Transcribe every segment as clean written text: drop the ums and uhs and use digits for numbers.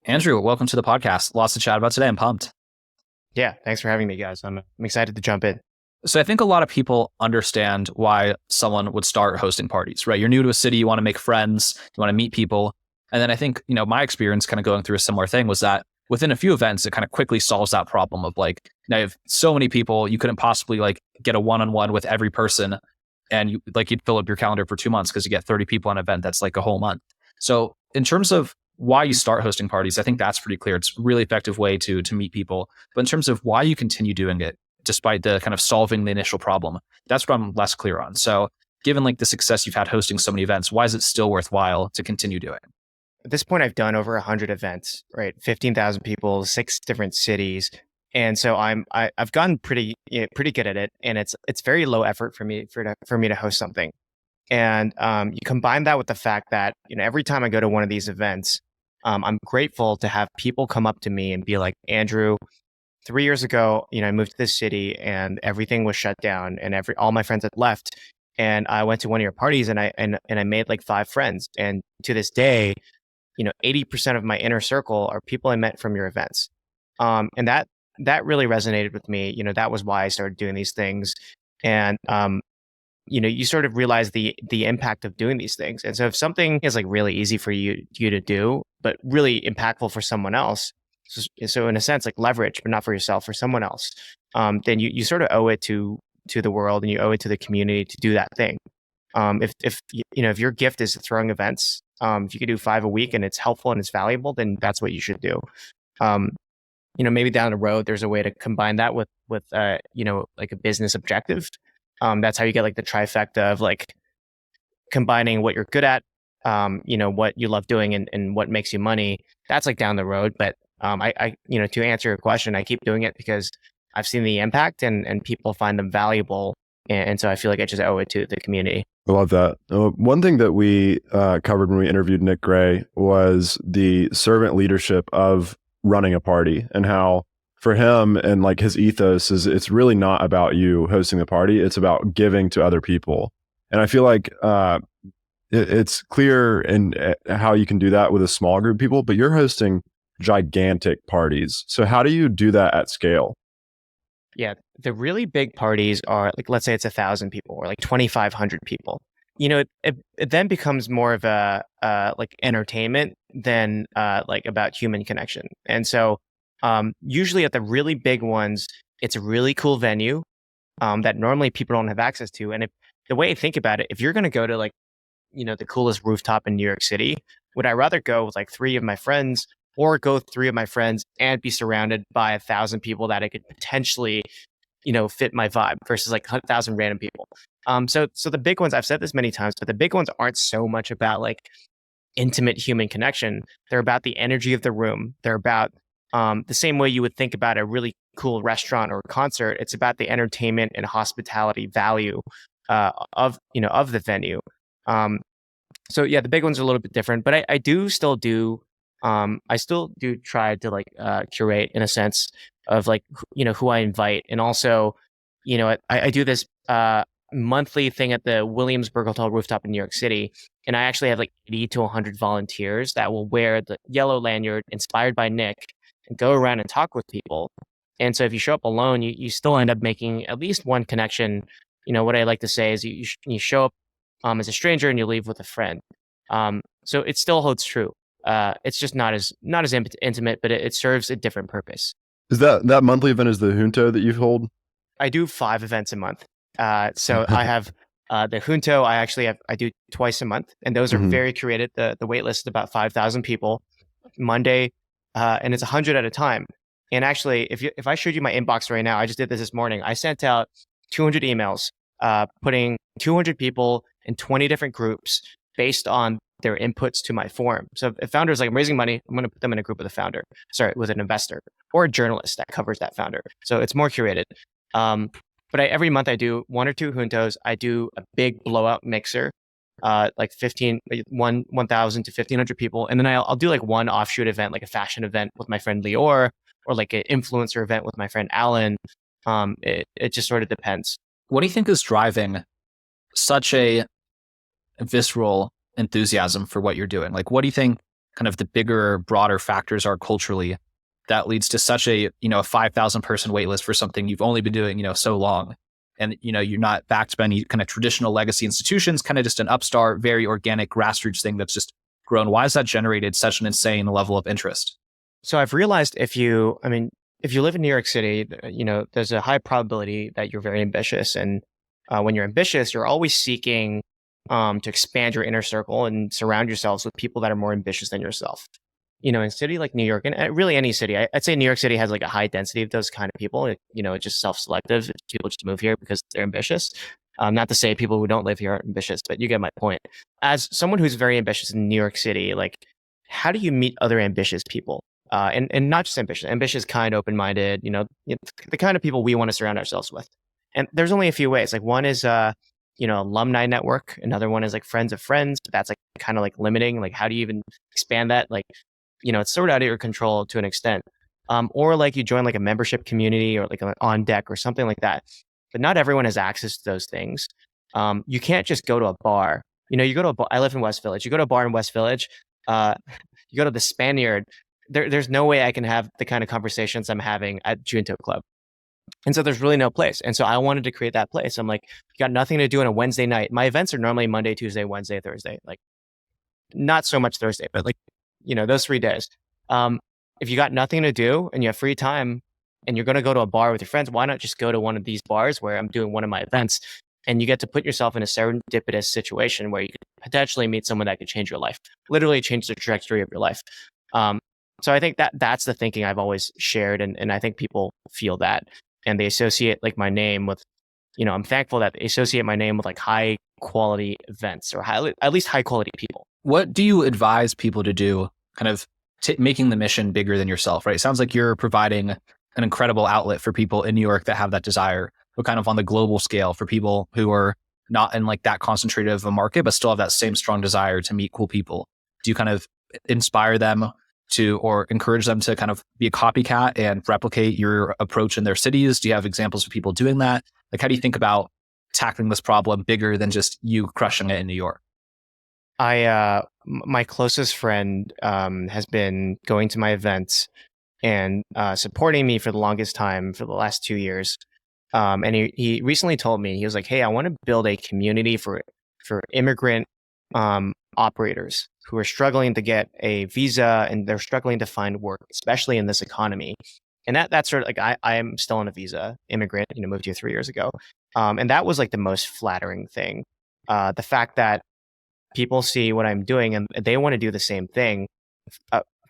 Andrew, welcome to the podcast. Lots to chat about today. I'm pumped. Yeah, thanks for having me, guys. I'm excited to jump in. So I think a lot of people understand why someone would start hosting parties, right? You're new to a city, you want to make friends, you want to meet people. And then I think, my experience kind of going through a similar thing was that within a few events, it kind of quickly solves that problem of like, now you have so many people, you couldn't possibly like get a one-on-one with every person. And you'd fill up your calendar for 2 months because you get 30 people on an event. That's like a whole month. So in terms of why you start hosting parties, I think that's pretty clear. It's a really effective way to meet people. But in terms of why you continue doing it, despite the kind of solving the initial problem, that's what I'm less clear on. So given like the success you've had hosting so many events, why is it still worthwhile to continue doing? At this point, I've done over 100 events, right? 15,000 people, 6 different cities. And so I've gotten pretty good at it. And it's very low effort for me to host something. And you combine that with the fact that, every time I go to one of these events, I'm grateful to have people come up to me and be like, Andrew, 3 years ago, I moved to this city and everything was shut down and all my friends had left. And I went to one of your parties and I made like 5 friends. And to this day, 80% of my inner circle are people I met from your events. And that really resonated with me. That was why I started doing these things. And you sort of realize the impact of doing these things. And so if something is like really easy for you to do, but really impactful for someone else, so in a sense, like leverage, but not for yourself, for someone else, then you sort of owe it to the world and you owe it to the community to do that thing. If your gift is throwing events, if you could do 5 a week and it's helpful and it's valuable, then that's what you should do. Maybe down the road, there's a way to combine that with like a business objective. That's how you get like the trifecta of like combining what you're good at, what you love doing and what makes you money. That's like down the road. But to answer your question, I keep doing it because I've seen the impact and people find them valuable. And so I feel like I just owe it to the community. I love that. One thing that we covered when we interviewed Nick Gray was the servant leadership of running a party and how for him and like his ethos is it's really not about you hosting the party. It's about giving to other people. And I feel like it's clear in how you can do that with a small group of people, but you're hosting gigantic parties. So how do you do that at scale? Yeah, the really big parties are like, let's say it's 1,000 people or like 2,500 people. It then becomes more of a like entertainment than like about human connection. And so usually at the really big ones, it's a really cool venue that normally people don't have access to. And the way I think about it, if you're going to go to like, the coolest rooftop in New York City, would I rather go with like 3 of my friends or go with 3 of my friends and be surrounded by 1,000 people that I could potentially, fit my vibe versus like 1,000 random people. So the big ones, I've said this many times, but the big ones aren't so much about like intimate human connection. They're about the energy of the room. They're about the same way you would think about a really cool restaurant or concert. It's about the entertainment and hospitality value of the venue. So yeah, the big ones are a little bit different, but I still do try to like curate in a sense of like who I invite, and also I do this monthly thing at the Williamsburg Hotel rooftop in New York City, and I actually have like 80 to 100 volunteers that will wear the yellow lanyard inspired by Nick and go around and talk with people. And so if you show up alone, you still end up making at least one connection. What I like to say is you show up as a stranger and you leave with a friend. So it still holds true. It's just not as intimate, but it serves a different purpose. Is that monthly event is the Junto that you hold? I do 5 events a month. So I have the Junto. I do twice a month, and those are very curated. The wait list is about 5,000 people Monday, and it's 100 at a time. And actually, if I showed you my inbox right now, I just did this morning. I sent out 200 emails, putting 200 people in 20 different groups based on their inputs to my form. So if founders like, I'm raising money, I'm going to put them in a group with with an investor or a journalist that covers that founder. So it's more curated. But every month I do 1 or 2 Juntos. I do a big blowout mixer, like 1,000 to 1,500 people. And then I'll do like one offshoot event, like a fashion event with my friend Lior, or like an influencer event with my friend Alan. It just sort of depends. What do you think is driving such a visceral enthusiasm for what you're doing? Like, what do you think kind of the bigger, broader factors are culturally that leads to such a, a 5,000 person wait list for something you've only been doing, so long. And, you're not backed by any kind of traditional legacy institutions, kind of just an upstart, very organic grassroots thing that's just grown. Why has that generated such an insane level of interest? So I've realized if you live in New York City, there's a high probability that you're very ambitious. And when you're ambitious, you're always seeking to expand your inner circle and surround yourselves with people that are more ambitious than yourself. In a city like New York, and really any city, I'd say New York City has like a high density of those kind of people. It's just self-selective. People just move here because they're ambitious. Not to say people who don't live here aren't ambitious, but you get my point. As someone who's very ambitious in New York City, like, how do you meet other ambitious people? And not just ambitious, kind, open-minded, the kind of people we want to surround ourselves with. And there's only a few ways. Like one is, alumni network. Another one is like friends of friends. But that's like kind of like limiting. Like, how do you even expand that? Like, it's sort of out of your control to an extent. Or like you join like a membership community or like an on deck or something like that. But not everyone has access to those things. You can't just go to a bar. You go to a bar. I live in West Village. You go to a bar in West Village. You go to the Spaniard. There's no way I can have the kind of conversations I'm having at Junto Club. And so there's really no place. And so I wanted to create that place. I'm like, you got nothing to do on a Wednesday night. My events are normally Monday, Tuesday, Wednesday, Thursday. Like, not so much Thursday, but like, those 3 days. If you got nothing to do and you have free time and you're going to go to a bar with your friends, why not just go to one of these bars where I'm doing one of my events and you get to put yourself in a serendipitous situation where you could potentially meet someone that could change your life, literally change the trajectory of your life. So I think that's the thinking I've always shared. And I think people feel that and they associate like my name with, I'm thankful that they associate my name with like high quality events or at least high quality people. What do you advise people to do kind of making the mission bigger than yourself, right? It sounds like you're providing an incredible outlet for people in New York that have that desire, but kind of on the global scale for people who are not in like that concentrated of a market, but still have that same strong desire to meet cool people. Do you kind of inspire them to, or encourage them to kind of be a copycat and replicate your approach in their cities? Do you have examples of people doing that? Like, how do you think about tackling this problem bigger than just you crushing it in New York? My closest friend has been going to my events and supporting me for the longest time for the last 2 years. And he recently told me, he was like, hey, I want to build a community for immigrant operators who are struggling to get a visa and they're struggling to find work, especially in this economy. And that's sort of like, I am still on a visa, immigrant, moved here 3 years ago. And that was like the most flattering thing. The fact that people see what I'm doing and they want to do the same thing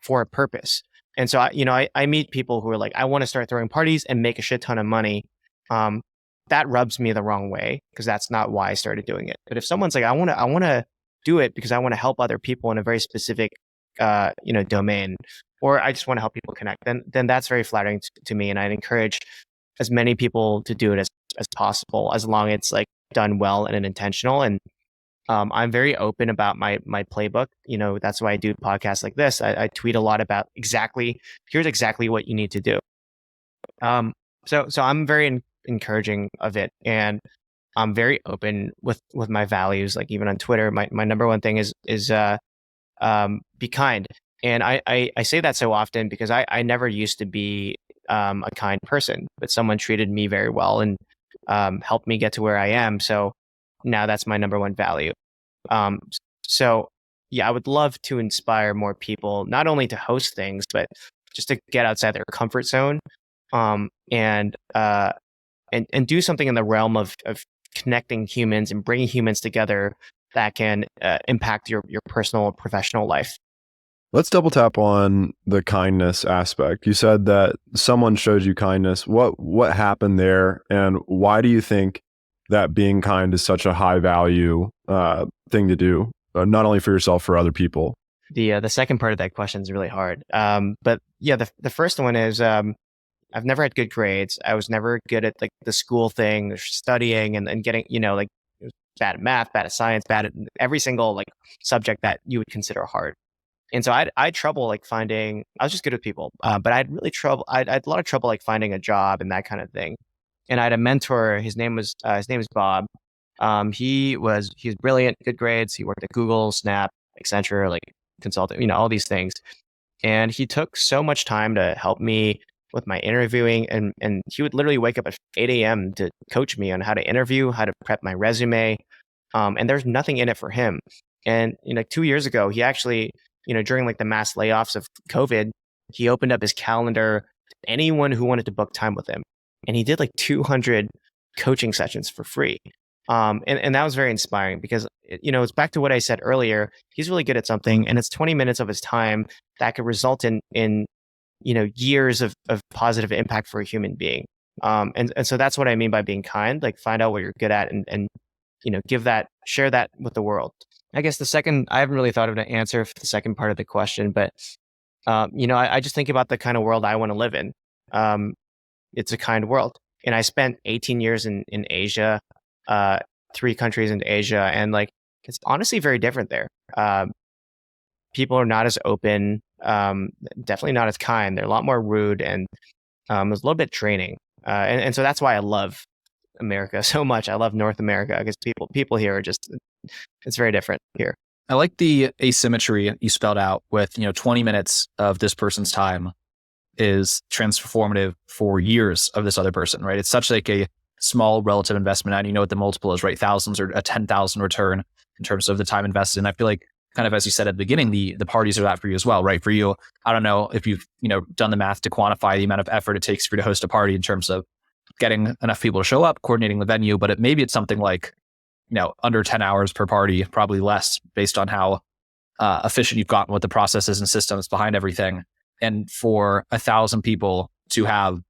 for a purpose. And so, I meet people who are like, I want to start throwing parties and make a shit ton of money. That rubs me the wrong way because that's not why I started doing it. But if someone's like, I want to do it because I want to help other people in a very specific, domain, or I just want to help people connect, then that's very flattering to me. And I'd encourage as many people to do it as possible, as long as it's like done well and intentional. And I'm very open about my playbook. That's why I do podcasts like this. I tweet a lot about here's exactly what you need to do. So I'm very encouraging of it, and I'm very open with my values. Like even on Twitter, my number one thing is be kind. And I say that so often because I never used to be a kind person, but someone treated me very well and helped me get to where I am. So now that's my number one value. So yeah, I would love to inspire more people, not only to host things, but just to get outside their comfort zone, and do something in the realm of connecting humans and bringing humans together that can impact your personal and professional life. Let's double tap on the kindness aspect. You said that someone showed you kindness. What happened there, and why do you think that being kind is such a high value thing to do, not only for yourself, for other people? The second part of that question is really hard. But yeah, the first one is I've never had good grades. I was never good at like the school thing, studying and getting, like bad at math, bad at science, bad at every single like subject that you would consider hard. And so I had trouble like finding. I was just good with people, but I had a lot of trouble like finding a job and that kind of thing. And I had a mentor. His name was Bob. He was brilliant, good grades. He worked at Google, Snap, Accenture, like consulting, all these things. And he took so much time to help me with my interviewing. And he would literally wake up at 8 a.m. to coach me on how to interview, how to prep my resume. And there's nothing in it for him. And 2 years ago, he actually, during like the mass layoffs of COVID, he opened up his calendar to anyone who wanted to book time with him. And he did like 200 coaching sessions for free. And that was very inspiring because, it's back to what I said earlier. He's really good at something, and it's 20 minutes of his time that could result in years of positive impact for a human being. And so that's what I mean by being kind, like find out what you're good at and share that with the world. I guess the second, I haven't really thought of an answer for the second part of the question, but, I just think about the kind of world I want to live in. It's a kind world. And I spent 18 years in Asia, 3 countries in Asia, and like, it's honestly very different there. People are not as open, definitely not as kind. They're a lot more rude, and it's a little bit draining. And so that's why I love America so much. I love North America because people here are just, it's very different here. I like the asymmetry you spelled out with, 20 minutes of this person's time is transformative for years of this other person, right? It's such like a small relative investment. And you know what the multiple is, right? Thousands or a 10,000 return in terms of the time invested. And I feel like, kind of as you said at the beginning, the parties are that for you as well, right? For you, I don't know if you've, done the math to quantify the amount of effort it takes for you to host a party in terms of getting enough people to show up, coordinating the venue, but maybe it's something like, under 10 hours per party, probably less based on how efficient you've gotten with the processes and systems behind everything. And for 1,000 people to have,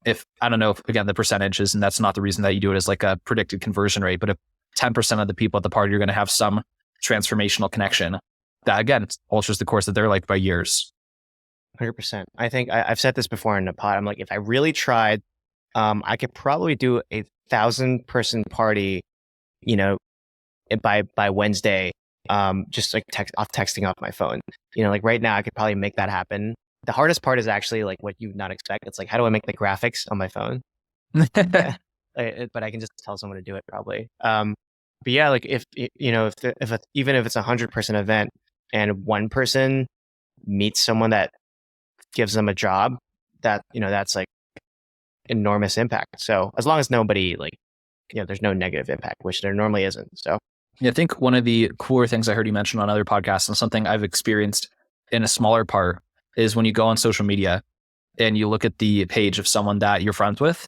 if, I don't know if, again, the percentages, and that's not the reason that you do it as like a predicted conversion rate, but if 10% of the people at the party are going to have some transformational connection, that again, alters the course of their life by years. 100%. I think I've said this before in the pod. I'm like, if I really tried, I could probably do a 1,000-person party, by Wednesday, just like texting off my phone. Like right now, I could probably make that happen. The hardest part is actually like what you would not expect. It's like, how do I make the graphics on my phone? But I can just tell someone to do it probably. But yeah, like even if it's a 100-person event and one person meets someone that gives them a job, that's like enormous impact. So as long as nobody there's no negative impact, which there normally isn't. So yeah, I think one of the cooler things I heard you mention on other podcasts, and something I've experienced in a smaller part, is when you go on social media and you look at the page of someone that you're friends with,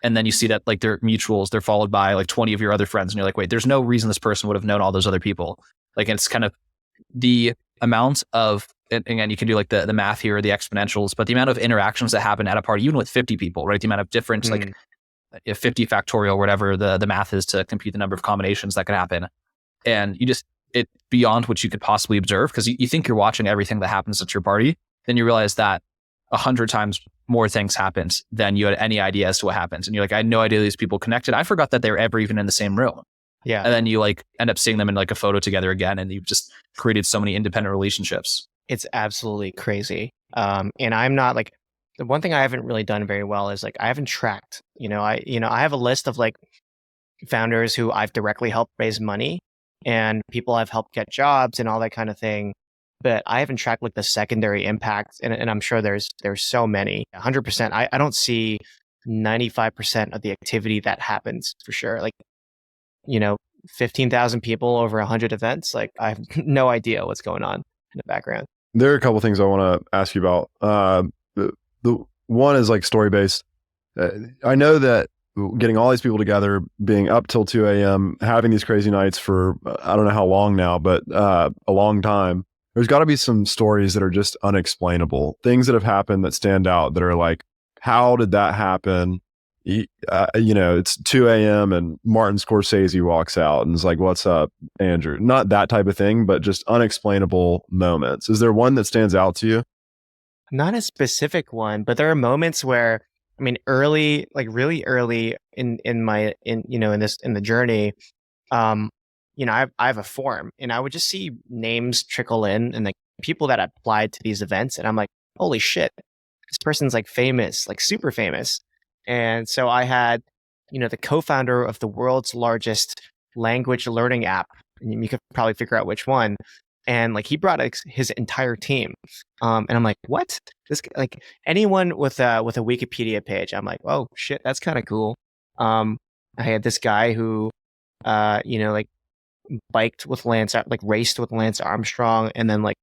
and then you see that like they're mutuals, they're followed by like 20 of your other friends, and you're like, wait, there's no reason this person would have known all those other people. Like, it's kind of the amount of, and again, you can do like the math here, or the exponentials, but the amount of interactions that happen at a party, even with 50 people, right? The amount of different, like 50 factorial, whatever the math is to compute the number of combinations that could happen. And it beyond what you could possibly observe, because you think you're watching everything that happens at your party, then you realize that 100 times more things happened than you had any idea as to what happens. And you're like, I had no idea these people connected. I forgot that they were ever even in the same room. Yeah. And then you like end up seeing them in like a photo together again, and you've just created so many independent relationships. It's absolutely crazy. And I'm not like, the one thing I haven't really done very well is like, I haven't tracked, I have a list of like founders who I've directly helped raise money and people I've helped get jobs and all that kind of thing. But I haven't tracked like the secondary impacts. And I'm sure there's so many. 100%. I don't see 95% of the activity that happens for sure. Like, 15,000 people over 100 events. Like, I have no idea what's going on in the background. There are a couple things I want to ask you about. The one is like story based. I know that getting all these people together, being up till 2 a.m., having these crazy nights for I don't know how long now, but a long time. There's got to be some stories that are just unexplainable, things that have happened that stand out that are like, how did that happen? It's 2 a.m. and Martin Scorsese walks out and is like, what's up, Andrew? Not that type of thing, but just unexplainable moments. Is there one that stands out to you? Not a specific one, but there are moments where, I mean, early, like really early in the journey, I have a forum and I would just see names trickle in and like people that applied to these events. And I'm like, holy shit, this person's like famous, like super famous. And so I had, the co-founder of the world's largest language learning app, and you could probably figure out which one, and like he brought his entire team. And I'm like, what? This like anyone with a Wikipedia page, I'm like, oh shit, that's kind of cool. I had this guy who, like biked with raced with Lance Armstrong, and then like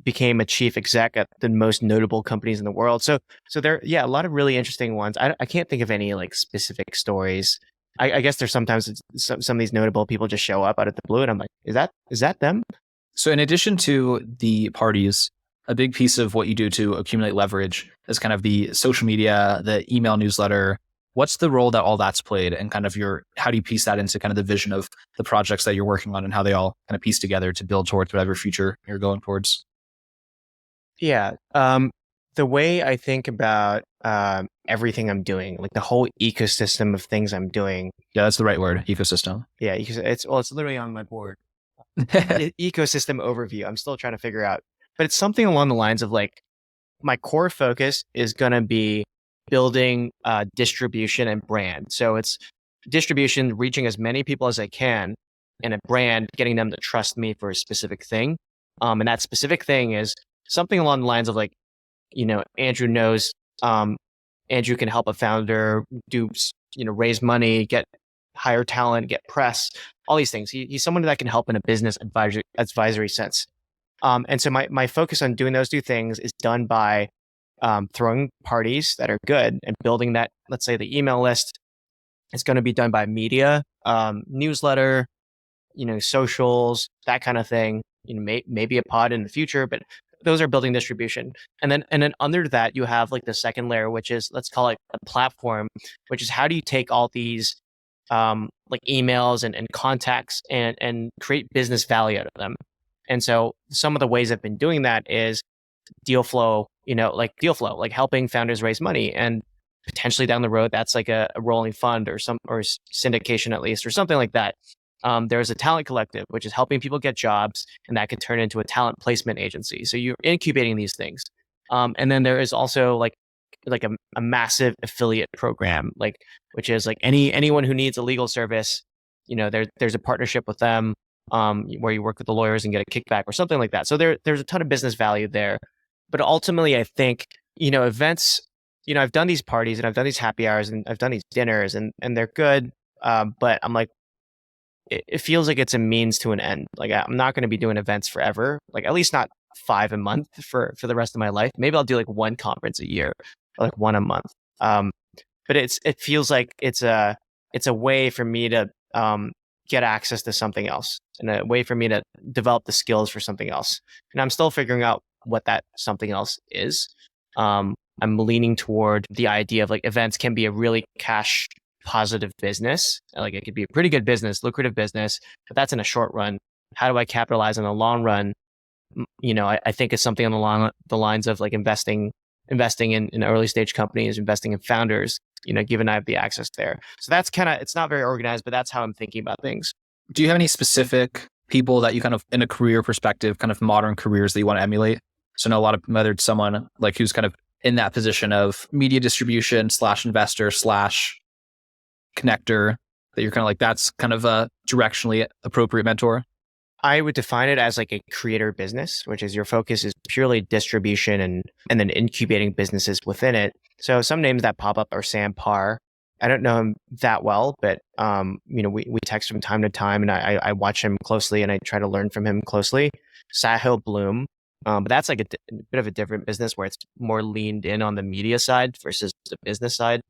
became a chief exec at the most notable companies in the world. So there, yeah, a lot of really interesting ones. I can't think of any like specific stories. I guess there's sometimes some of these notable people just show up out of the blue, and I'm like, is that them? So in addition to the parties, a big piece of what you do to accumulate leverage is kind of the social media, the email newsletter. What's the role that all that's played, and kind of how do you piece that into kind of the vision of the projects that you're working on and how they all kind of piece together to build towards whatever future you're going towards? Yeah. The way I think about everything I'm doing, like the whole ecosystem of things I'm doing. Yeah, that's the right word, ecosystem. Yeah, it's literally on my board. Ecosystem overview. I'm still trying to figure out, but it's something along the lines of like my core focus is going to be building distribution and brand. So it's distribution, reaching as many people as I can, and a brand, getting them to trust me for a specific thing. And that specific thing is something along the lines of like, Andrew knows, Andrew can help a founder do, raise money, hire talent, get press, all these things. He's someone that can help in a business advisory sense. And so my focus on doing those two things is done by throwing parties that are good and building that, let's say the email list. It's going to be done by media, newsletter, socials, that kind of thing. Maybe a pod in the future, but those are building distribution. And then under that, you have like the second layer, which is, let's call it a platform, which is how do you take all these like emails and contacts and create business value out of them. And so some of the ways I've been doing that is deal flow, like helping founders raise money, and potentially down the road, that's like a rolling fund or syndication at least, or something like that. There's a talent collective, which is helping people get jobs, and that could turn into a talent placement agency. So you're incubating these things. And then there is also like a massive affiliate program, which is like anyone who needs a legal service, there's a partnership with them, where you work with the lawyers and get a kickback or something like that. So there's a ton of business value there. But ultimately, I think, events, I've done these parties and I've done these happy hours and I've done these dinners and they're good. But I'm like, it feels like it's a means to an end. Like I'm not going to be doing events forever, like at least not 5 a month for the rest of my life. Maybe I'll do like one conference a year, or like one a month. But it feels like it's a way for me to get access to something else, and a way for me to develop the skills for something else. And I'm still figuring out what that something else is. I'm leaning toward the idea of like events can be a really cash positive business. Like it could be a pretty good business, lucrative business, but that's in a short run. How do I capitalize in the long run? I think it's something along the lines of like investing in early stage companies, investing in founders, given I have the access there. So that's it's not very organized, but that's how I'm thinking about things. Do you have any specific people that you kind of, in a career perspective, kind of modern careers that you want to emulate? So I know a lot of, whether it's someone like who's kind of in that position of media distribution / investor / connector, that you're kind of like, that's kind of a directionally appropriate mentor? I would define it as like a creator business, which is your focus is purely distribution and then incubating businesses within it. So some names that pop up are Sam Parr. I don't know him that well, but we text from time to time, and I watch him closely and I try to learn from him closely. Sahil Bloom, but that's like a bit of a different business where it's more leaned in on the media side versus the business side.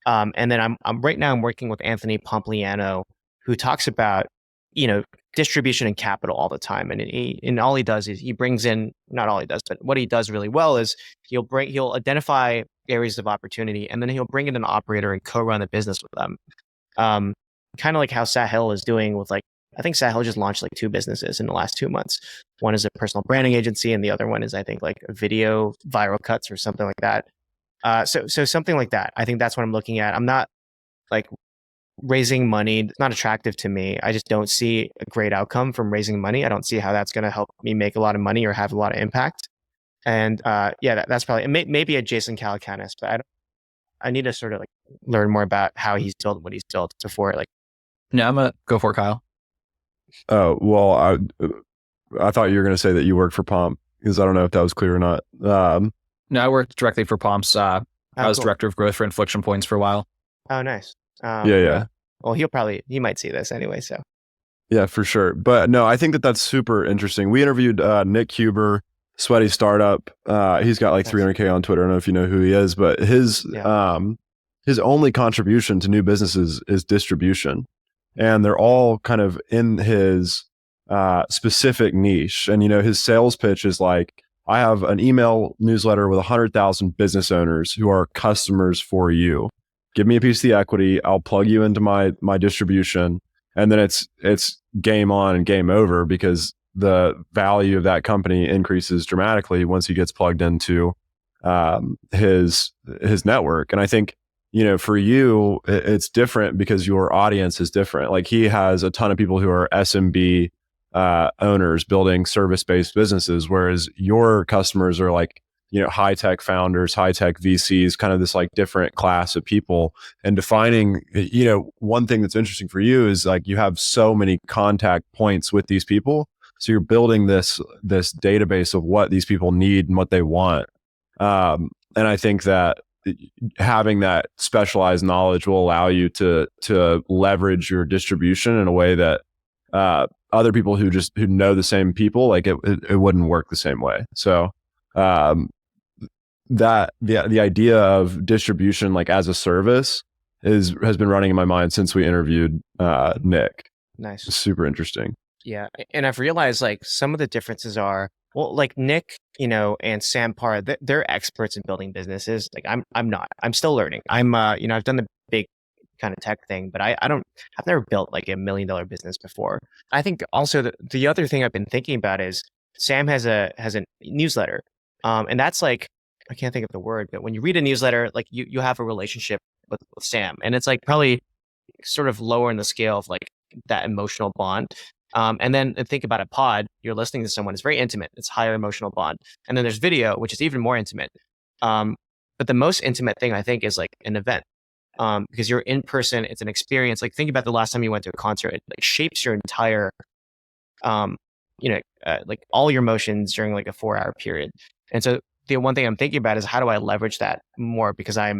And then I'm right now I'm working with Anthony Pompliano, who talks about distribution and capital all the time. And all he does is he brings in, not all he does, but what he does really well is he'll identify areas of opportunity, and then he'll bring in an operator and co-run the business with them. Kind of like how Sahil is doing with I think Sahil just launched like 2 businesses in the last 2 months. One is a personal branding agency, and the other one is, I think, like a video viral cuts or something like that. So something like that. I think that's what I'm looking at. I'm not like raising money. It's not attractive to me. I just don't see a great outcome from raising money. I don't see how that's going to help me make a lot of money or have a lot of impact. And that's probably maybe a Jason Calacanis, but I need to sort of like learn more about how he's built what he's built before. No, I'm gonna go for it, Kyle. Oh, well, I thought you were going to say that you work for Pomp, because I don't know if that was clear or not. No, I worked directly for Pomp's. I was cool. director of growth for Inflection Points for a while. Oh, nice. Yeah. Well, he might see this anyway, so. Yeah, for sure. But no, I think that that's super interesting. We interviewed Nick Huber, Sweaty Startup. He's got like 300K on Twitter. I don't know if you know who he is, but his only contribution to new businesses is distribution. And they're all kind of in his specific niche. And, his sales pitch is like, I have an email newsletter with 100,000 business owners who are customers for you. Give me a piece of the equity. I'll plug you into my distribution. And then it's game on and game over, because the value of that company increases dramatically once he gets plugged into his network. And I think, for you, it's different because your audience is different. Like, he has a ton of people who are SMB owners building service-based businesses, whereas your customers are like, high-tech founders, high-tech VCs, kind of this like different class of people. And defining, one thing that's interesting for you is like, you have so many contact points with these people. So you're building this database of what these people need and what they want. And I think that having that specialized knowledge will allow you to leverage your distribution in a way that other people who know the same people, like it wouldn't work the same way. So that the idea of distribution like as a service has been running in my mind since we interviewed Nick. Nice. It's super interesting. Yeah. And I've realized like some of the differences are, well, like Nick, and Sam Parr, they're experts in building businesses. Like I'm not. I'm still learning. I've done the big kind of tech thing, but I've never built like $1 million business before. I think also the other thing I've been thinking about is Sam has a newsletter. And that's like, I can't think of the word, but when you read a newsletter, like you have a relationship with Sam, and it's like probably sort of lower in the scale of like that emotional bond. And then think about a pod, you're listening to someone, it's very intimate, it's higher emotional bond. And then there's video, which is even more intimate. But the most intimate thing I think is like an event. Because you're in person, it's an experience. Like think about the last time you went to a concert, it like shapes your entire, like all your emotions during like a 4-hour period. And so the one thing I'm thinking about is how do I leverage that more? Because I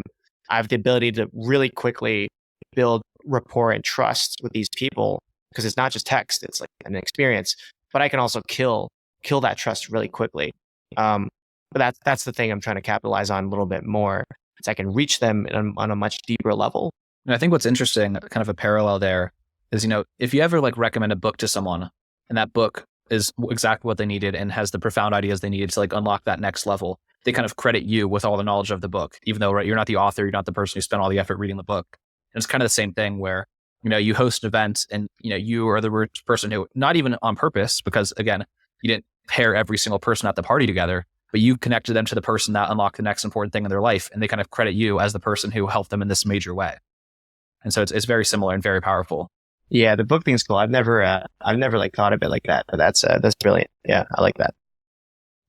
have the ability to really quickly build rapport and trust with these people, because it's not just text, it's like an experience, but I can also kill that trust really quickly. But that's the thing I'm trying to capitalize on a little bit more. Is I can reach them on a much deeper level. And I think what's interesting, kind of a parallel there, is, if you ever like recommend a book to someone and that book is exactly what they needed and has the profound ideas they needed to like unlock that next level, they kind of credit you with all the knowledge of the book, even though you're not the author, you're not the person who spent all the effort reading the book. And it's kind of the same thing where, you host an event and, you are the person who, not even on purpose, because again, you didn't pair every single person at the party together, but you connected them to the person that unlocked the next important thing in their life. And they kind of credit you as the person who helped them in this major way. And so it's very similar and very powerful. Yeah, the book thing's cool. I've never like thought of it like that, but that's brilliant. Yeah, I like that.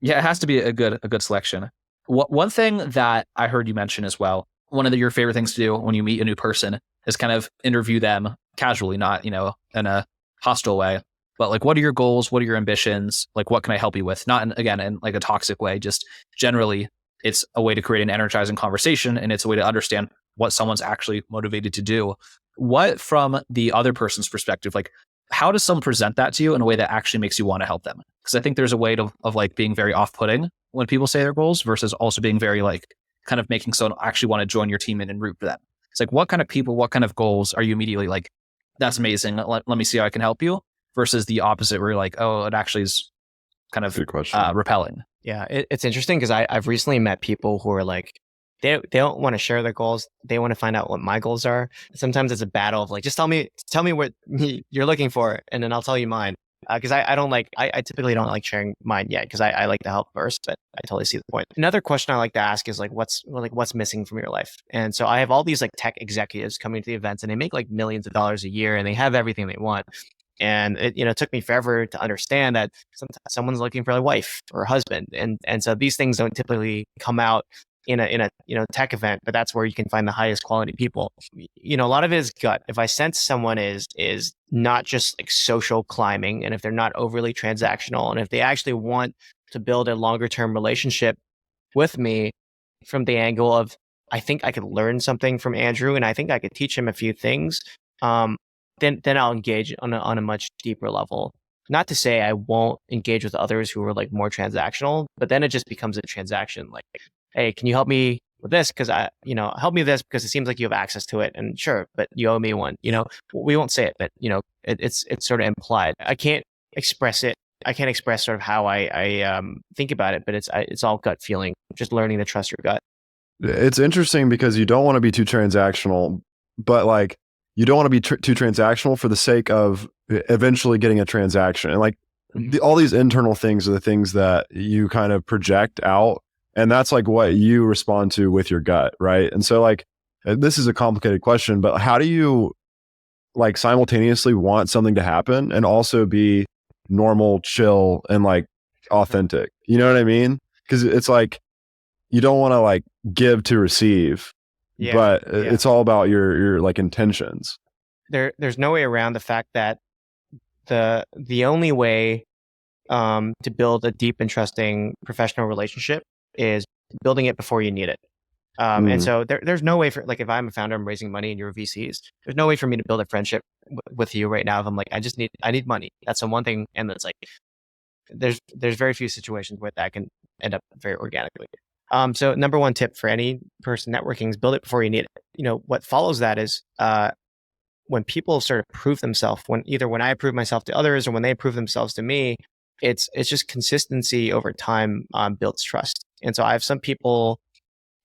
Yeah, it has to be a good selection. One thing that I heard you mention as well, one of your favorite things to do when you meet a new person is kind of interview them casually, not, in a hostile way, but like, what are your goals? What are your ambitions? Like, what can I help you with? Not in like a toxic way, just generally it's a way to create an energizing conversation, and it's a way to understand what someone's actually motivated to do. What, from the other person's perspective, like how does someone present that to you in a way that actually makes you want to help them? Because I think there's a way of like being very off-putting when people say their goals versus also being very like kind of making someone actually want to join your team and root for them. It's like, what kind of people, what kind of goals are you immediately like, that's amazing, let me see how I can help you, versus the opposite where you're like, oh, it actually is kind of repelling. Yeah, it's interesting because I've recently met people who are like, they don't want to share their goals. They want to find out what my goals are. Sometimes it's a battle of like, just tell me what you're looking for, and then I'll tell you mine. Because I don't like, I typically don't like sharing mine yet, because I like to help first, but I totally see the point. Another question I like to ask is like, what's missing from your life? And so I have all these like tech executives coming to the events, and they make like millions of dollars a year, and they have everything they want. And it took me forever to understand that sometimes someone's looking for a wife or a husband. And so these things don't typically come out in a tech event, but that's where you can find the highest quality people. A lot of it is gut. If I sense someone is not just like social climbing, and if they're not overly transactional, and if they actually want to build a longer term relationship with me from the angle of, I think I could learn something from Andrew, and I think I could teach him a few things, then I'll engage on a much deeper level. Not to say I won't engage with others who are like more transactional, but then it just becomes a transaction. Like, hey, can you help me with this? Because help me with this because it seems like you have access to it. And sure, but you owe me one. We won't say it, but it's sort of implied. I can't express it. I can't express sort of how I think about it, but it's all gut feeling. Just learning to trust your gut. It's interesting because you don't want to be too transactional, but like you don't want to be too transactional for the sake of eventually getting a transaction. And like all these internal things are the things that you kind of project out. And that's like what you respond to with your gut, right? And so like, this is a complicated question, but how do you like simultaneously want something to happen and also be normal, chill, and like authentic? You know what I mean? Because it's like, you don't want to like give to receive, but it's all about your like intentions. There's no way around the fact that the only way to build a deep and trusting professional relationship is building it before you need it. And so there's no way for, like, if I'm a founder, I'm raising money and you're VCs, there's no way for me to build a friendship with you right now if I'm like, I need money. That's the one thing. And it's like, there's very few situations where that can end up very organically. So number one tip for any person networking is build it before you need it. What follows that is when people sort of prove themselves, when I prove myself to others or when they prove themselves to me, it's just consistency over time builds trust. And so I have some people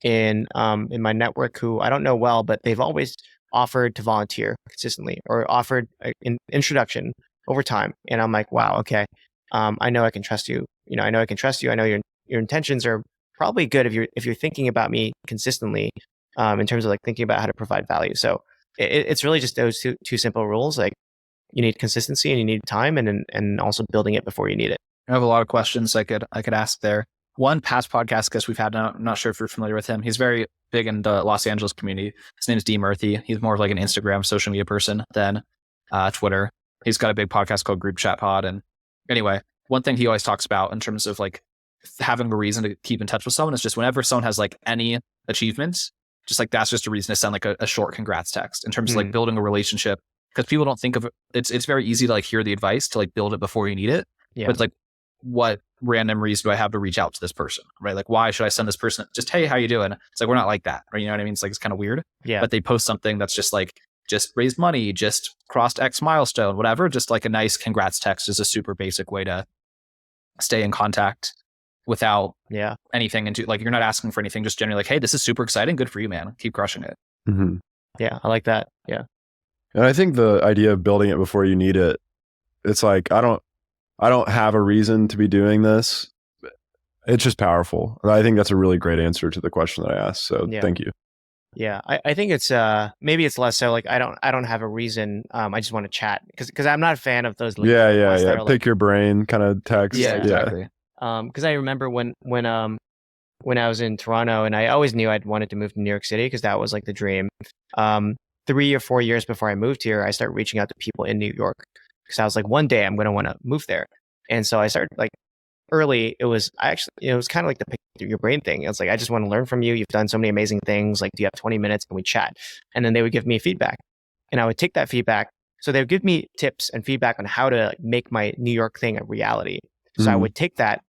in my network who I don't know well, but they've always offered to volunteer consistently or offered an introduction over time. And I'm like, wow, okay, I know I can trust you. I know I can trust you. I know your intentions are probably good if you're thinking about me consistently in terms of like thinking about how to provide value. So it's really just those two simple rules. Like, you need consistency and you need time, and also building it before you need it. I have a lot of questions I could ask there. One past podcast guest we've had, I'm not sure if you're familiar with him. He's very big in the Los Angeles community. His name is D. Murthy. He's more of like an Instagram social media person than Twitter. He's got a big podcast called Group Chat Pod. And anyway, one thing he always talks about in terms of like having a reason to keep in touch with someone is just whenever someone has like any achievements, just like that's just a reason to send like a short congrats text in terms of like building a relationship. Because people don't think of it. It's very easy to like hear the advice to like build it before you need it. Yeah. But it's like, what random reason do I have to reach out to this person, right? Like, why should I send this person just, hey, how you doing? It's like, we're not like that, right? You know what I mean? It's like, it's kind of weird. Yeah. But they post something that's just like, just raised money, just crossed X milestone, whatever. Just like a nice congrats text is a super basic way to stay in contact without anything into, like, you're not asking for anything, just generally like, hey, this is super exciting. Good for you, man. Keep crushing it. Mm-hmm. Yeah, I like that. Yeah. And I think the idea of building it before you need it, it's like, I don't have a reason to be doing this. It's just powerful. And I think that's a really great answer to the question that I asked. So thank you. Yeah. I think it's, maybe it's less so like, I don't have a reason. I just want to chat because I'm not a fan of those. Yeah. Pick your brain kind of text. Yeah, exactly. Because I remember when I was in Toronto, and I always knew I'd wanted to move to New York City because that was like the dream. 3 or 4 years before I moved here, I started reaching out to people in New York because I was like, one day I'm going to want to move there. And so I started like early. It was kind of like the pick your brain thing. It's like, I just want to learn from you. You've done so many amazing things. Like, do you have 20 minutes? Can we chat? And then they would give me feedback, and I would take that feedback. So they would give me tips and feedback on how to make my New York thing a reality. So I would take that.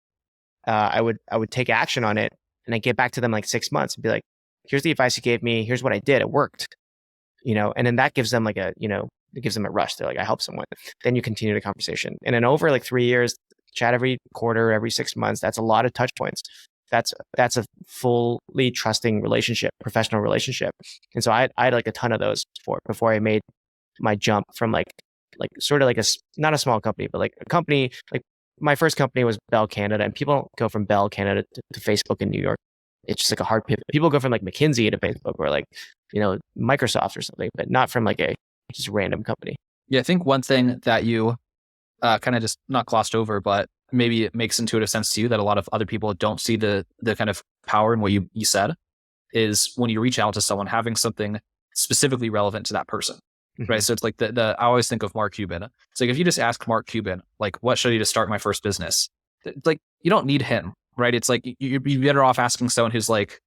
I would take action on it, and I get back to them like 6 months and be like, here's the advice you gave me. Here's what I did. It worked. And then that gives them like it gives them a rush. They're like, I helped someone. Then you continue the conversation. And then over like 3 years, chat every quarter, every 6 months. That's a lot of touch points. That's a fully trusting relationship, professional relationship. And so I had like a ton of those before I made my jump from like sort of like not a small company, but like a company. Like, my first company was Bell Canada, and people don't go from Bell Canada to Facebook in New York. It's just like a hard pivot. People go from like McKinsey to Facebook or like, Microsoft or something, but not from like a just random company. Yeah, I think one thing that you kind of just not glossed over, but maybe it makes intuitive sense to you that a lot of other people don't see the kind of power in what you said, is when you reach out to someone, having something specifically relevant to that person. Right. So it's like I always think of Mark Cuban. It's like, if you just ask Mark Cuban, like, what should I do to start my first business? Like, you don't need him, right? It's like, you'd be better off asking someone who's like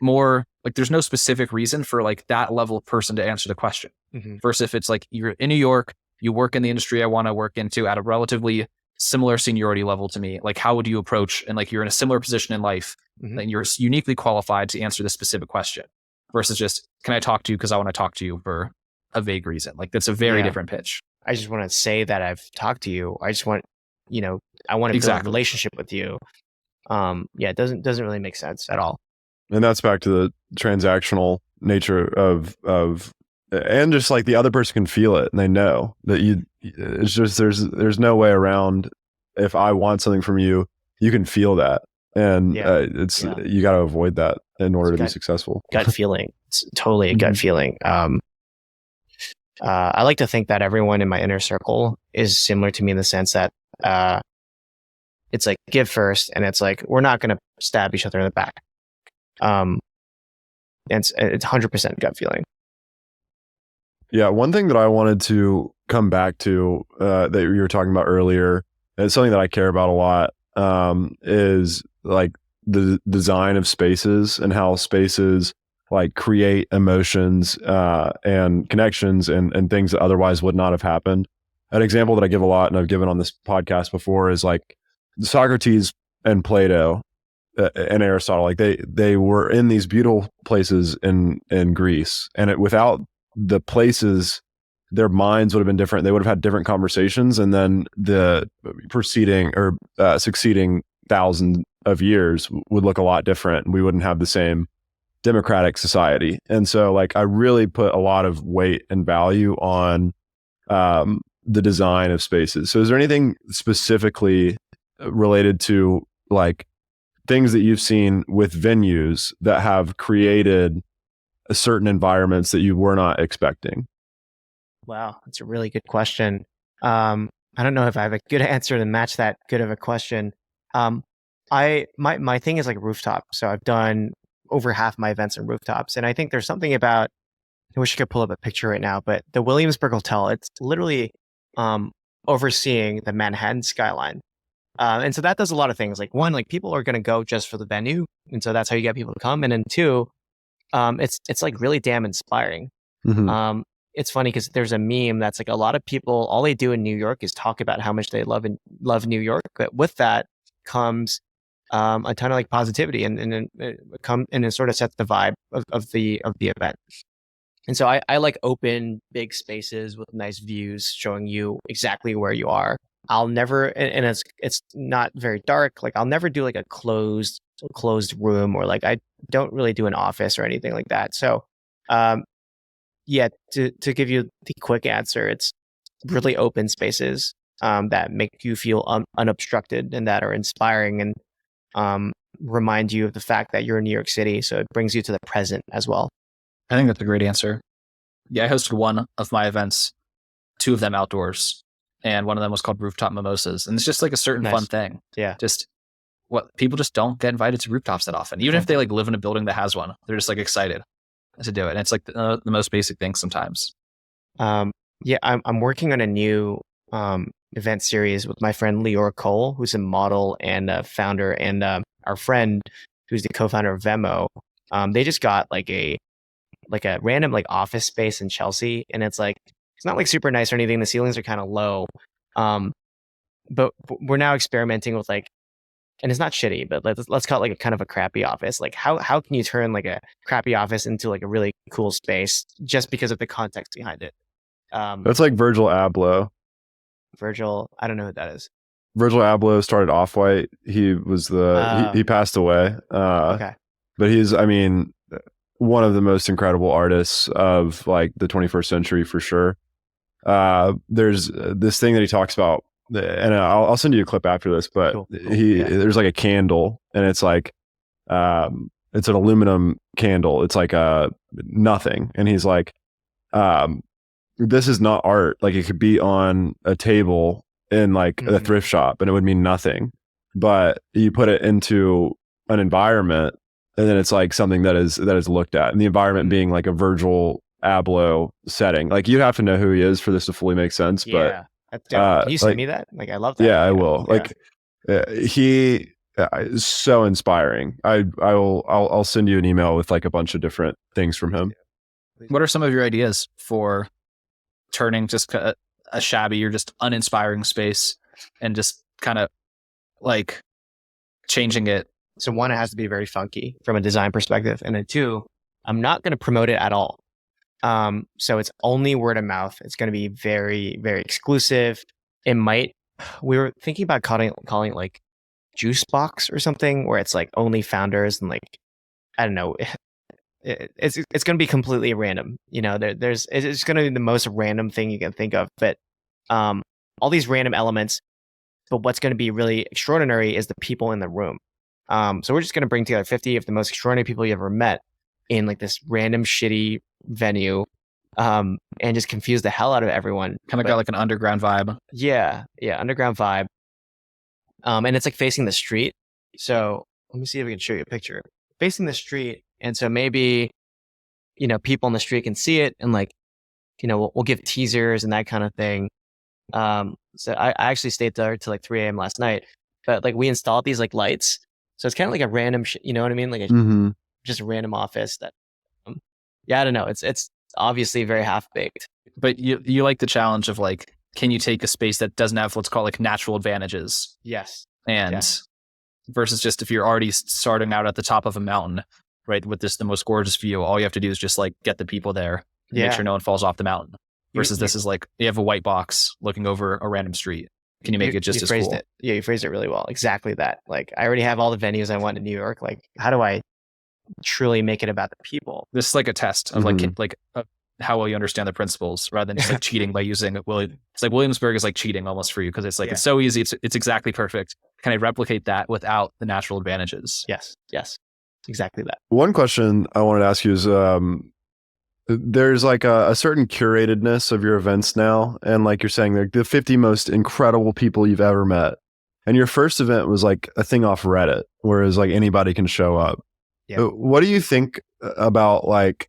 more like, there's no specific reason for like that level of person to answer the question. Versus if it's like, you're in New York, you work in the industry I want to work into at a relatively similar seniority level to me. Like, how would you approach, and like, you're in a similar position in life and you're uniquely qualified to answer this specific question, versus just, can I talk to you because I want to talk to you for a vague reason? Like, that's a very different pitch. I just want to say that I've talked to you. I just want, I want to build a relationship with you. It doesn't really make sense at all. And that's back to the transactional nature of and just like the other person can feel it and they know that it's just, there's no way around. If I want something from you, you can feel that. And you got to avoid that in order to be successful. Gut feeling. It's totally a gut feeling. I like to think that everyone in my inner circle is similar to me in the sense that it's like, give first, and it's like, we're not going to stab each other in the back. And it's 100% gut feeling. Yeah, one thing that I wanted to come back to that you were talking about earlier, and it's something that I care about a lot, is like the design of spaces and how spaces like create emotions and connections and things that otherwise would not have happened. An example that I give a lot, and I've given on this podcast before, is like Socrates and Plato and Aristotle. Like they were in these beautiful places in Greece, and without the places, their minds would have been different. They would have had different conversations, and then the preceding or succeeding thousands of years would look a lot different. We wouldn't have the same democratic society. And so like, I really put a lot of weight and value on the design of spaces. So is there anything specifically related to like things that you've seen with venues that have created certain environments that you were not expecting? Wow, that's a really good question. I don't know if I have a good answer to match that good of a question. My thing is like rooftop. So I've done over half my events on rooftops, and I think there's something about, I wish I could pull up a picture right now, but the Williamsburg Hotel, it's literally overseeing the Manhattan skyline. And so that does a lot of things. Like, one, like, people are going to go just for the venue, and so that's how you get people to come. And then two, it's like really damn inspiring. It's funny because there's a meme that's like, a lot of people, all they do in New York is talk about how much they love New York, but with that comes a ton of like positivity, and it sort of sets the vibe of the event. And so I like open big spaces with nice views, showing you exactly where you are. I'll never, and it's not very dark. Like, I'll never do like a closed room, or like, I don't really do an office or anything like that. So, to give you the quick answer, it's really open spaces that make you feel unobstructed, and that are inspiring, and remind you of the fact that you're in New York City. So it brings you to the present as well. I think that's a great answer. Yeah, I hosted one of my events, 2 of them outdoors, and one of them was called Rooftop Mimosas. And it's just like a certain fun thing. Yeah. Just what people just don't get invited to rooftops that often. Even if they like live in a building that has one, they're just like excited to do it. And it's like the most basic thing sometimes. I'm working on a new event series with my friend Lior Cole, who's a model and a founder, and our friend who's the co-founder of Venmo. They just got like a random like office space in Chelsea, and it's not like super nice or anything. The ceilings are kind of low, but we're now experimenting with like, and it's not shitty, but let's call it like a kind of a crappy office. Like, how can you turn like a crappy office into like a really cool space just because of the context behind it? That's like Virgil Abloh. Virgil, I don't know who that is. Virgil Abloh started Off-White. He was he passed away. Okay. But he's, I mean, one of the most incredible artists of like the 21st century for sure. There's this thing that he talks about, and I'll send you a clip after this, but cool. There's like a candle, and it's like, it's an aluminum candle. It's like nothing. And he's like, this is not art. Like, it could be on a table in like a thrift shop and it would mean nothing. But you put it into an environment and then it's like something that is looked at. And the environment being like a Virgil Abloh setting. Like you'd have to know who he is for this to fully make sense. Yeah. But Can you send me that? Like I love that. Yeah, I will. Yeah. Like he is so inspiring. I'll send you an email with like a bunch of different things from him. What are some of your ideas for turning just a shabby or just uninspiring space and just kind of like changing it? So one, it has to be very funky from a design perspective. And then two, I'm not going to promote it at all. So it's only word of mouth. It's going to be very, very exclusive. We were thinking about calling it like juice box or something where it's like only founders and like, I don't know. It's going to be completely random. You know, it's going to be the most random thing you can think of, but, all these random elements, but what's going to be really extraordinary is the people in the room. So we're just going to bring together 50 of the most extraordinary people you ever met in like this random shitty venue, and just confuse the hell out of everyone. Kind of got like an underground vibe. Yeah, underground vibe. And it's like facing the street. So let me see if we can show you a picture. Facing the street, and so maybe, you know, people on the street can see it, and like, you know, we'll give teasers and that kind of thing. So I actually stayed there till like 3 a.m. last night, but like we installed these like lights, so it's kind of like a random, you know what I mean? Like just a random office that, I don't know. It's obviously very half baked. But you like the challenge of like, can you take a space that doesn't have what's called like natural advantages? Yes. And versus just if you're already starting out at the top of a mountain, right, with the most gorgeous view, all you have to do is just like get the people there, and make sure no one falls off the mountain. Versus this is like you have a white box looking over a random street. Can you make it just as cool? Yeah, you phrased it really well. Exactly that. Like I already have all the venues I want in New York. Like how do I truly make it about the people? This is like a test of how well you understand the principles, rather than just like cheating by using it. It's like Williamsburg is like cheating almost for you because it's like it's so easy. It's exactly perfect. Can I replicate that without the natural advantages? Yes, exactly that. One question I wanted to ask you is, there's like a certain curatedness of your events now, and like you're saying, like the 50 most incredible people you've ever met, and your first event was like a thing off Reddit, whereas like anybody can show up. Yeah. What do you think about like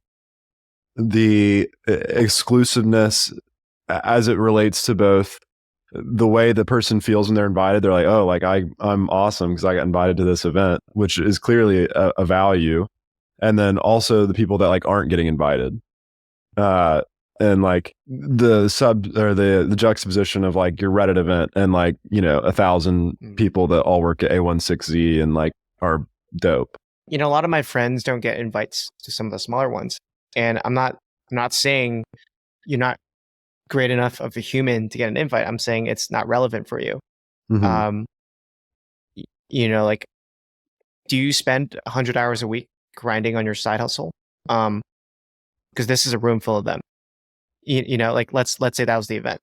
the exclusiveness as it relates to both the way the person feels when they're invited? They're like, oh, like I'm awesome because I got invited to this event, which is clearly a value, and then also the people that like aren't getting invited. And like the juxtaposition of like your Reddit event and like, you know, 1,000 people that all work at A16Z and like are dope. You know, a lot of my friends don't get invites to some of the smaller ones, and I'm not saying you're not great enough of a human to get an invite. I'm saying it's not relevant for you. You know, like, do you spend 100 hours a week grinding on your side hustle? Because this is a room full of them. You know, like let's say that was the event.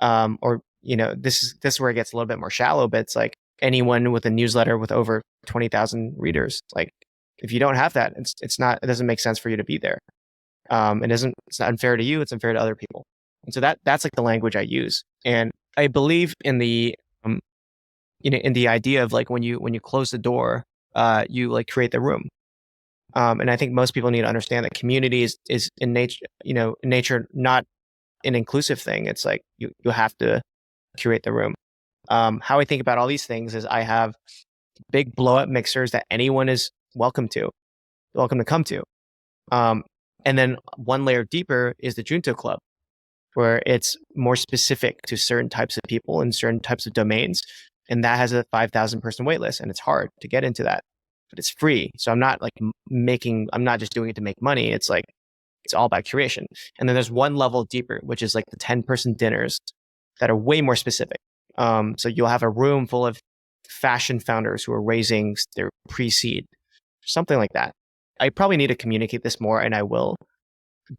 Or, you know, this is where it gets a little bit more shallow, but it's like anyone with a newsletter with over 20,000 readers. Like if you don't have that, it doesn't make sense for you to be there. It's not unfair to you, it's unfair to other people. And so that's like the language I use. And I believe in the in the idea of like when you close the door, you like create the room. And I think most people need to understand that community is in nature not an inclusive thing. It's like you have to curate the room. How I think about all these things is I have big blow up mixers that anyone is welcome to come to. And then one layer deeper is the Junto Club, where it's more specific to certain types of people and certain types of domains. And that has a 5,000 person wait list, and it's hard to get into that, but it's free. So I'm not just doing it to make money. It's like, it's all about curation. And then there's one level deeper, which is like the 10-person dinners that are way more specific. So you'll have a room full of fashion founders who are raising their pre-seed, something like that. I probably need to communicate this more, and I will,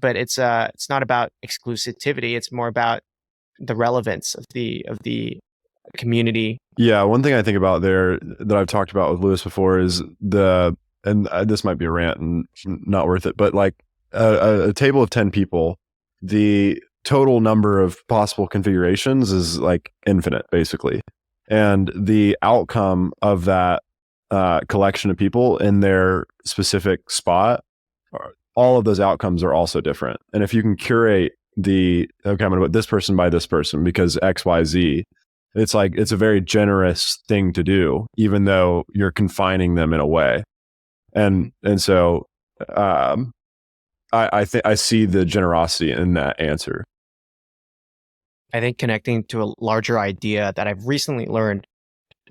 but it's not about exclusivity. It's more about the relevance of the community. Yeah, one thing I think about there that I've talked about with Lewis before is this might be a rant and not worth it, but like a table of 10 people, the total number of possible configurations is like infinite, basically. And the outcome of that collection of people in their specific spot, all of those outcomes are also different. And if you can curate okay, I'm going to put this person by this person because X, Y, Z, it's like, it's a very generous thing to do, even though you're confining them in a way. And so I think I see the generosity in that answer. I think connecting to a larger idea that I've recently learned,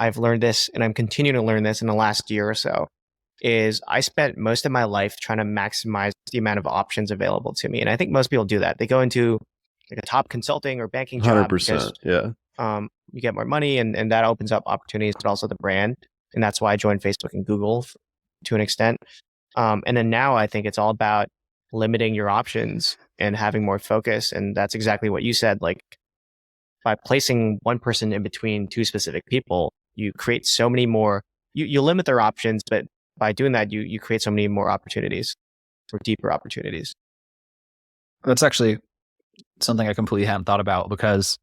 I've learned this and I'm continuing to learn this in the last year or so, is I spent most of my life trying to maximize the amount of options available to me. And I think most people do that. They go into like a top consulting or banking job 100%. Yeah. You get more money and that opens up opportunities, but also the brand. And that's why I joined Facebook and Google to an extent. And then now I think it's all about limiting your options and having more focus. And that's exactly what you said. Like by placing one person in between two specific people, you create so many more, you limit their options, but by doing that, you create so many more opportunities or deeper opportunities. That's actually something I completely hadn't thought about because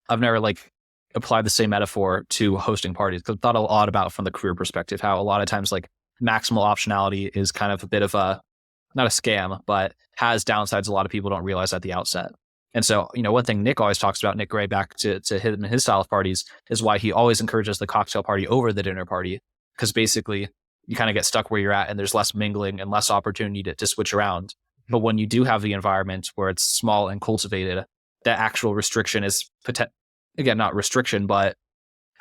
I've never like applied the same metaphor to hosting parties. I've thought a lot about from the career perspective, how a lot of times like maximal optionality is kind of a bit of a, not a scam, but has downsides a lot of people don't realize at the outset. And so, one thing Nick always talks about, Nick Gray, back to him and his style of parties, is why he always encourages the cocktail party over the dinner party. Because basically, you kind of get stuck where you're at and there's less mingling and less opportunity to switch around. But when you do have the environment where it's small and cultivated, that actual restriction is, again, not restriction, but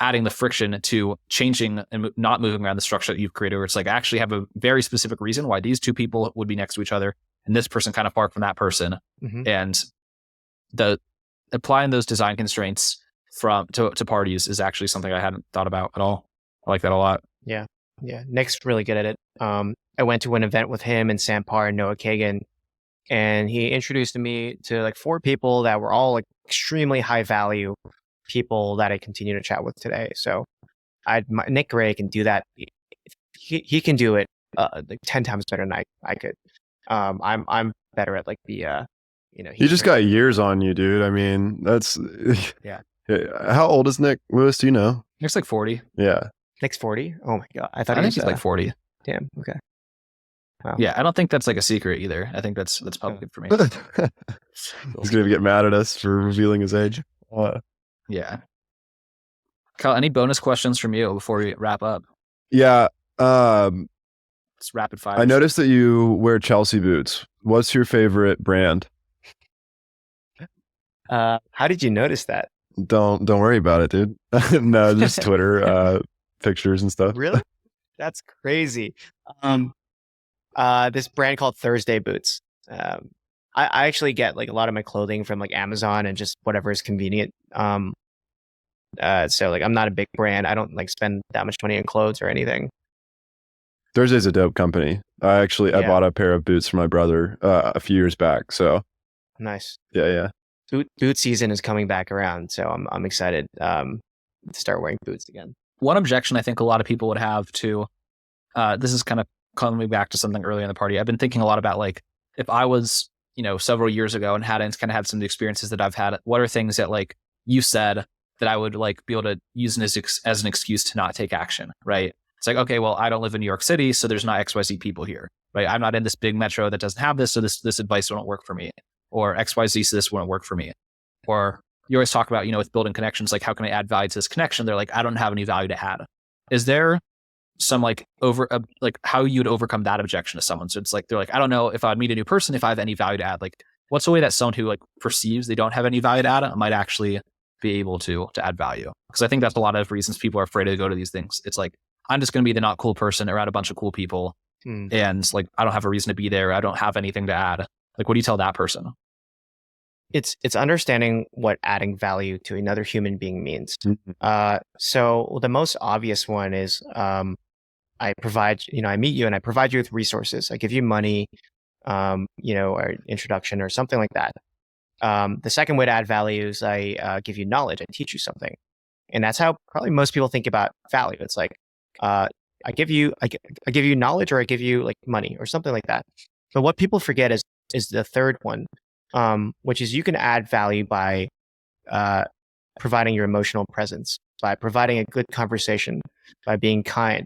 adding the friction to changing and not moving around the structure that you've created, where it's like, I actually have a very specific reason why these two people would be next to each other and this person kind of far from that person. Mm-hmm. And the applying those design constraints to parties is actually something I hadn't thought about at all. I like that a lot. Yeah. Nick's really good at it. I went to an event with him and Sam Parr and Noah Kagan, and he introduced me to like 4 people that were all like extremely high value people that I continue to chat with today. So Nick Gray can do that. He can do it like 10 times better than I could. I'm better at like the he just got years on you, dude. I mean, that's yeah. How old is Nick Lewis? Do you know? Nick's like 40. Yeah. Nick's 40. Oh my god, I think he's like 40. Damn. Okay. Wow. Yeah, I don't think that's like a secret either. I think that's public for me. He's gonna get mad at us for revealing his age. Yeah. Kyle, any bonus questions from you before we wrap up? Yeah. It's rapid fire. I noticed that you wear Chelsea boots. What's your favorite brand? How did you notice that? Don't worry about it, dude. No, just Twitter pictures and stuff. Really? That's crazy. This brand called Thursday Boots. I actually get like a lot of my clothing from like Amazon and just whatever is convenient. So like I'm not a big brand. I don't like spend that much money on clothes or anything. Thursday's a dope company. I bought a pair of boots for my brother a few years back. So nice. Yeah. Boot season is coming back around, so I'm excited to start wearing boots again. One objection I think a lot of people would have to this is kind of calling me back to something earlier in the party. I've been thinking a lot about like if I was several years ago and hadn't kind of had some of the experiences that I've had, what are things that like you said that I would like be able to use as an excuse to not take action, right? It's like, okay, well, I don't live in New York City, so there's not XYZ people here, right? I'm not in this big metro that doesn't have this, so this advice won't work for me. Or XYZ, so this wouldn't work for me. Or you always talk about, with building connections, like how can I add value to this connection? They're like, I don't have any value to add. Is there some like how you would overcome that objection to someone? So it's like, they're like, I don't know if I'd meet a new person, if I have any value to add. Like, what's a way that someone who like perceives they don't have any value to add might actually be able to add value? Because I think that's a lot of reasons people are afraid to go to these things. It's like, I'm just going to be the not cool person around a bunch of cool people. And like, I don't have a reason to be there. I don't have anything to add. Like, what do you tell that person? It's understanding what adding value to another human being means. So the most obvious one is I meet you and I provide you with resources. I give you money, or introduction or something like that. The second way to add value is I give you knowledge. I teach you something. And that's how probably most people think about value. It's like, I give you knowledge, or I give you like money or something like that. But what people forget is the third one, which is you can add value by providing your emotional presence, by providing a good conversation, by being kind.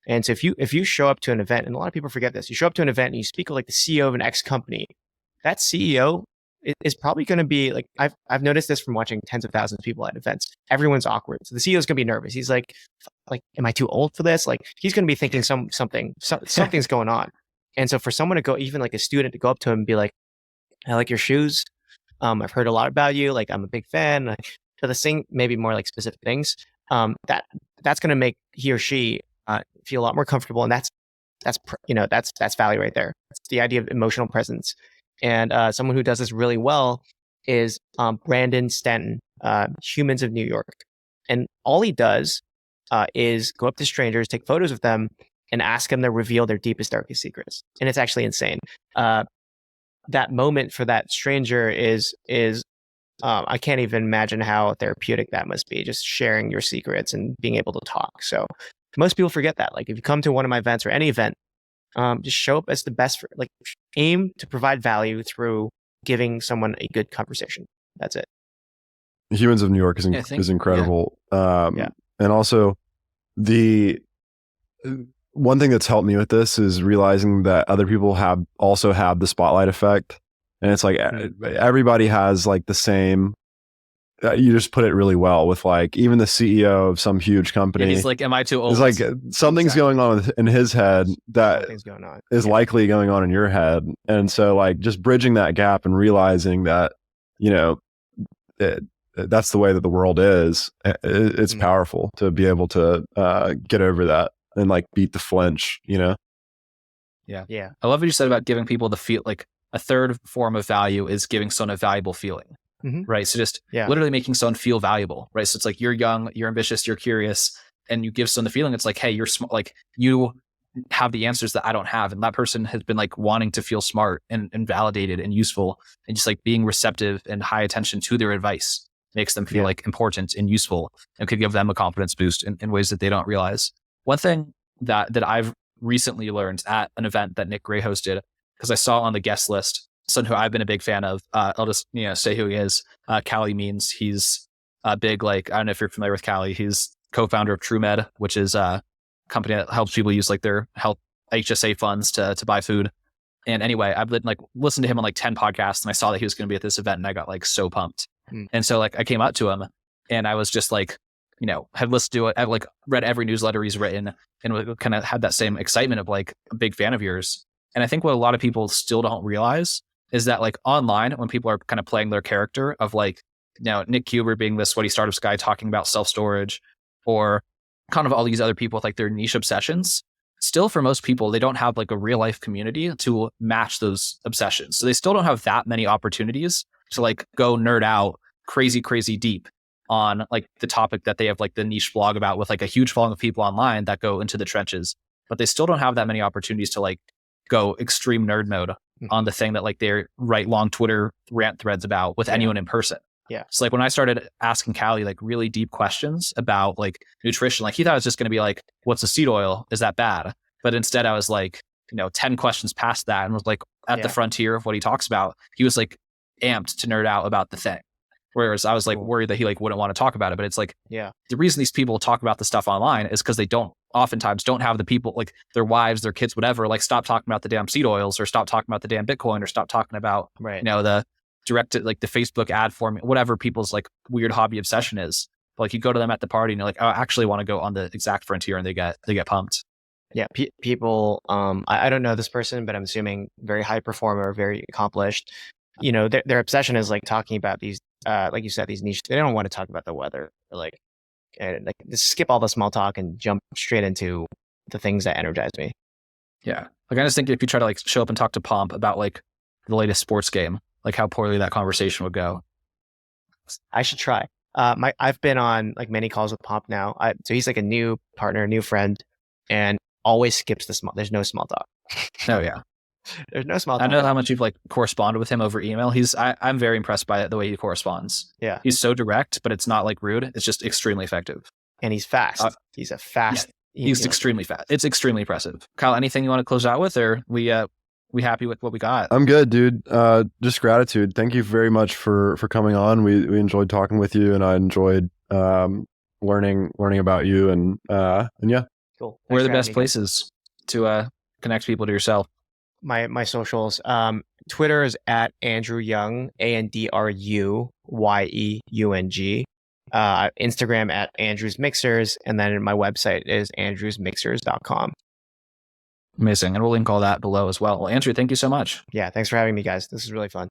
And so if you show up to an event, and a lot of people forget this, you show up to an event and you speak with like the CEO of an X company, that CEO is probably going to be like, I've noticed this from watching tens of thousands of people at events. Everyone's awkward. So the CEO is going to be nervous. He's like, am I too old for this? Like he's going to be thinking something's going on. And so for someone to go, even like a student to go up to him and be like, I like your shoes. I've heard a lot about you. Like I'm a big fan. Like, to the thing, maybe more like specific things. That's going to make he or she feel a lot more comfortable, and that's value right there. It's the idea of emotional presence. And someone who does this really well is Brandon Stanton, Humans of New York. And all he does is go up to strangers, take photos of them, and ask them to reveal their deepest, darkest secrets. And it's actually insane. That moment for that stranger is I can't even imagine how therapeutic that must be, just sharing your secrets and being able to talk. So most people forget that. Like if you come to one of my events or any event, just show up as the best, aim to provide value through giving someone a good conversation. That's it. Humans of New York is incredible. And also the one thing that's helped me with this is realizing that other people also have the spotlight effect. And it's like everybody has like the same, you just put it really well with like even the CEO of some huge company. Yeah, he's like, am I too old? It's like something's going on in his head that is likely going on in your head. And so like just bridging that gap and realizing that, that's the way that the world is. It's powerful to be able to get over that and like beat the flinch, Yeah. Yeah. I love what you said about giving people the feel, like a third form of value is giving someone a valuable feeling, right? So just literally making someone feel valuable, right? So it's like you're young, you're ambitious, you're curious, and you give someone the feeling. It's like, hey, you're smart, like you have the answers that I don't have. And that person has been like wanting to feel smart and validated and useful, and just like being receptive and high attention to their advice makes them feel like important and useful, and could give them a confidence boost in ways that they don't realize. One thing that I've recently learned at an event that Nick Gray hosted, because I saw on the guest list someone who I've been a big fan of. I'll just say who he is. Callie Means. He's a big, like, I don't know if you're familiar with Callie. He's co-founder of TrueMed, which is a company that helps people use like their health HSA funds to buy food. And anyway, I've listened to him on like 10 podcasts, and I saw that he was going to be at this event, and I got like so pumped. And so like I came out to him, and I was just like, had listened to it. I've like read every newsletter he's written, and kind of had that same excitement of like a big fan of yours. And I think what a lot of people still don't realize is that like online, when people are kind of playing their character of like, Nick Cuber being this sweaty startups guy talking about self-storage, or kind of all these other people with like their niche obsessions, still for most people, they don't have like a real life community to match those obsessions. So they still don't have that many opportunities to like go nerd out crazy deep on like the topic that they have like the niche blog about, with like a huge following of people online that go into the trenches. But they still don't have that many opportunities to like go extreme nerd mode on the thing that like they write long Twitter rant threads about with anyone in person. Yeah. So like when I started asking Callie like really deep questions about like nutrition, like he thought it was just going to be like, what's a seed oil? Is that bad? But instead I was like, 10 questions past that, and was like at the frontier of what he talks about. He was like amped to nerd out about the thing. Whereas I was like worried that he like wouldn't want to talk about it. But it's like, the reason these people talk about the stuff online is because they oftentimes don't have the people, like their wives, their kids, whatever, like stop talking about the damn seed oils, or stop talking about the damn Bitcoin, or stop talking about, the directed, like the Facebook ad form, whatever people's like weird hobby obsession is. But like you go to them at the party and you're like, oh, I actually want to go on the exact frontier, and they get pumped. Yeah. People, I don't know this person, but I'm assuming very high performer, very accomplished. Their obsession is like talking about these, like you said, these niche. They don't want to talk about the weather, or like just skip all the small talk and jump straight into the things that energize me. Yeah, like I just think if you try to like show up and talk to Pomp about like the latest sports game, like how poorly that conversation would go. I should try. I've been on like many calls with Pomp now. So he's like a new partner, a new friend, and always skips the small. There's no small talk. Oh yeah. There's no small talk. I know how much you've like corresponded with him over email. I'm very impressed by the way he corresponds. Yeah. He's so direct, but it's not like rude. It's just extremely effective. And he's fast. He's a fast. Yeah, he's extremely fast. It's extremely impressive. Kyle, anything you want to close out with, or we we happy with what we got? I'm good, dude. Just gratitude. Thank you very much for coming on. We enjoyed talking with you, and I enjoyed learning about you, and yeah. Cool. Where are Thanks the for having best me, guys. places to connect people to yourself? My socials. Twitter is at Andrew Yeung, AndruYeung. Instagram at Andrew's Mixers, and then my website is andrewsmixers.com. Amazing. And we'll link all that below as well. Well, Andrew, thank you so much. Yeah, thanks for having me, guys. This is really fun.